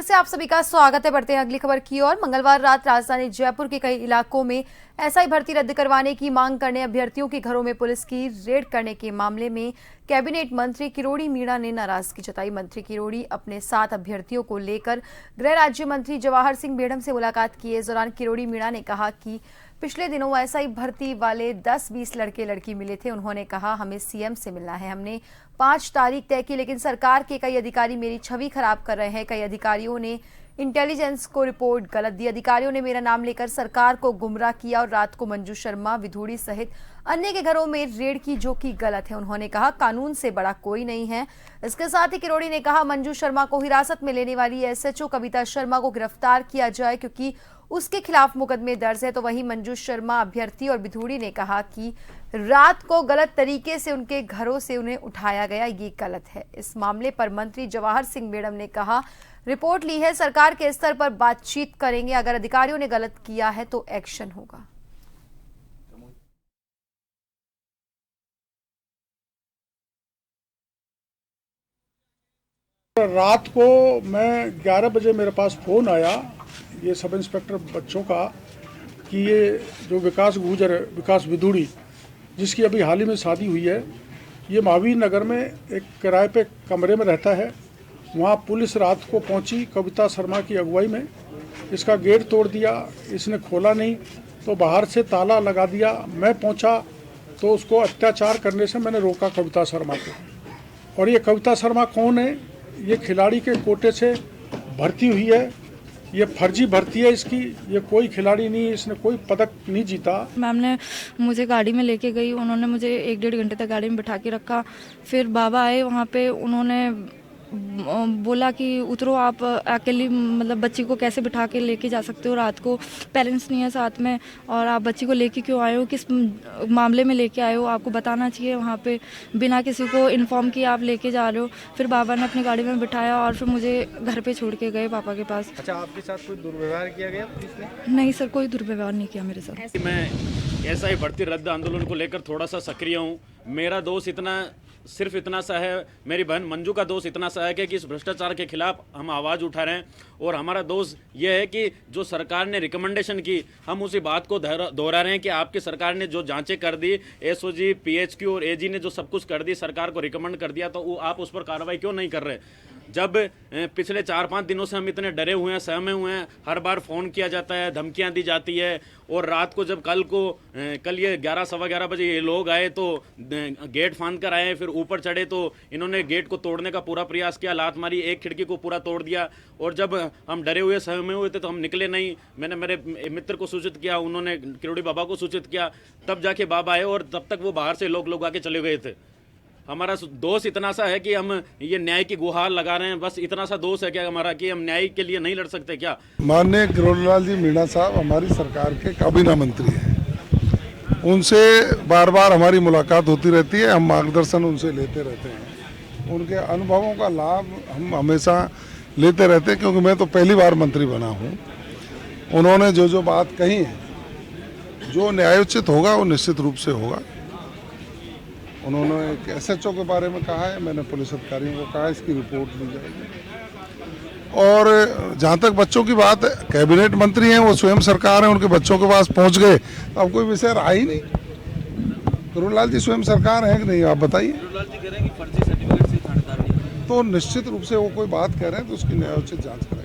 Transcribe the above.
से आप सभी का स्वागत है। बढ़ते हैं अगली खबर की ओर। मंगलवार रात राजधानी जयपुर के कई इलाकों में एसआई भर्ती रद्द करवाने की मांग करने अभ्यर्थियों के घरों में पुलिस की रेड करने के मामले में कैबिनेट मंत्री किरोड़ी मीणा ने नाराजगी जताई। मंत्री किरोड़ी अपने 7 अभ्यर्थियों को लेकर गृह राज्य मंत्री जवाहर सिंह बेढ़म से मुलाकात की। इस दौरान किरोड़ी मीणा ने कहा कि पिछले दिनों एसआई भर्ती वाले 10-20 लड़के लड़की मिले थे। उन्होंने कहा हमें सीएम से मिलना है। हमने 5 तारीख तय की, लेकिन सरकार के कई अधिकारी मेरी छवि खराब कर रहे हैं। कई अधिकारियों ने इंटेलिजेंस को रिपोर्ट गलत दी। अधिकारियों ने मेरा नाम लेकर सरकार को गुमराह किया और रात को मंजू शर्मा, विधूड़ी सहित अन्य के घरों में रेड की, जो कि गलत है। उन्होंने कहा कानून से बड़ा कोई नहीं है। इसके साथ ही किरोड़ी ने कहा मंजू शर्मा को हिरासत में लेने वाली एसएचओ कविता शर्मा को गिरफ्तार किया जाए, क्योंकि उसके खिलाफ मुकदमे दर्ज है। तो वहीं मंजू शर्मा अभ्यर्थी और विधूड़ी ने कहा कि रात को गलत तरीके से उनके घरों से उन्हें उठाया गया, ये गलत है। इस मामले पर मंत्री जवाहर सिंह बेढ़म ने कहा रिपोर्ट ली है, सरकार के स्तर पर बातचीत करेंगे। अगर अधिकारियों ने गलत किया है तो एक्शन होगा। रात को मैं 11 बजे मेरे पास फ़ोन आया ये सब इंस्पेक्टर बच्चों का कि ये जो विकास विधूड़ी, जिसकी अभी हाल ही में शादी हुई है, ये महावीर नगर में एक किराए पे कमरे में रहता है। वहाँ पुलिस रात को पहुँची कविता शर्मा की अगुवाई में। इसका गेट तोड़ दिया, इसने खोला नहीं तो बाहर से ताला लगा दिया। मैं पहुँचा तो उसको अत्याचार करने से मैंने रोका कविता शर्मा को। और ये कविता शर्मा कौन है? ये खिलाड़ी के कोटे से भर्ती हुई है। ये फर्जी भर्ती है इसकी, ये कोई खिलाड़ी नहीं है, इसने कोई पदक नहीं जीता। मैम ने मुझे गाड़ी में लेके गई, उन्होंने मुझे 1-1.5 घंटे तक गाड़ी में बिठा के रखा। फिर बाबा आए वहाँ पे, उन्होंने बोला कि उतरो, आप अकेली मतलब बच्ची को कैसे बिठा के लेके जा सकते हो, रात को पेरेंट्स नहीं है साथ में, और आप बच्ची को लेके क्यों आए हो, किस मामले में लेके आए हो, आपको बताना चाहिए। वहाँ पे बिना किसी को इन्फॉर्म किए आप लेके जा रहे हो। फिर बाबा ने अपनी गाड़ी में बिठाया और फिर मुझे घर पे छोड़ के गए पापा के पास। अच्छा, आपके साथ कोई दुर्व्यवहार किया गया पुलिस ने? नहीं सर, कोई दुर्व्यवहार नहीं किया मेरे साथ। मैं एसआई भर्ती रद्द आंदोलन को लेकर थोड़ा सा सक्रिय हूँ। मेरा दोष सिर्फ इतना सा है, मेरी बहन मंजू का दोष इतना सा है कि इस भ्रष्टाचार के खिलाफ हम आवाज़ उठा रहे हैं। और हमारा दोष ये है कि जो सरकार ने रिकमेंडेशन की, हम उसी बात को दोहरा रहे हैं कि आपकी सरकार ने जो जांचें कर दी, एसओजी, पीएचक्यू और एजी ने जो सब कुछ कर दी, सरकार को रिकमेंड कर दिया, तो वो आप उस पर कार्रवाई क्यों नहीं कर रहे? जब पिछले 4-5 दिनों से हम इतने डरे हुए हैं, सहमे हुए हैं, हर बार फ़ोन किया जाता है, धमकियां दी जाती है। और रात को जब कल ये 11-11:15 बजे ये लोग आए तो गेट फांद कर आए, फिर ऊपर चढ़े तो इन्होंने गेट को तोड़ने का पूरा प्रयास किया, लात मारी, एक खिड़की को पूरा तोड़ दिया। और जब हम डरे हुए सहमे हुए थे तो हम निकले नहीं। मैंने मेरे मित्र को सूचित किया, उन्होंने किरोड़ी बाबा को सूचित किया, तब जाके बाबा आए और तब तक वो बाहर से लोग आके चले गए थे। हमारा दोष इतना सा है कि हम ये न्याय की गुहार लगा रहे हैं, बस इतना सा दोष है क्या हमारा कि हम न्याय के लिए नहीं लड़ सकते क्या? माननीय किरोड़ीलाल जी मीणा साहब हमारी सरकार के काबीना मंत्री हैं। उनसे बार बार हमारी मुलाकात होती रहती है, हम मार्गदर्शन उनसे लेते रहते हैं। उनके अनुभवों का लाभ हम हमेशा लेते रहते हैं, क्योंकि मैं तो पहली बार मंत्री बना हूँ। उन्होंने जो बात कही है, जो न्यायोचित होगा वो निश्चित रूप से होगा। उन्होंने एक एसएचओ के बारे में कहा है, मैंने पुलिस अधिकारियों को कहा इसकी रिपोर्ट ली जाएगी। और जहाँ तक बच्चों की बात है, कैबिनेट मंत्री हैं, वो स्वयं सरकार है, उनके बच्चों के पास पहुँच गए तो अब कोई विषय रहा ही नहीं। किरोड़ीलाल जी स्वयं सरकार है कि नहीं, आप बताइए। किरोड़ीलाल जी कह रहे हैं कि फर्जी सर्टिफिकेट से थानेदार नहीं, तो निश्चित रूप से वो कोई बात कह रहे हैं तो उसकी न्यायोचित जाँच करें।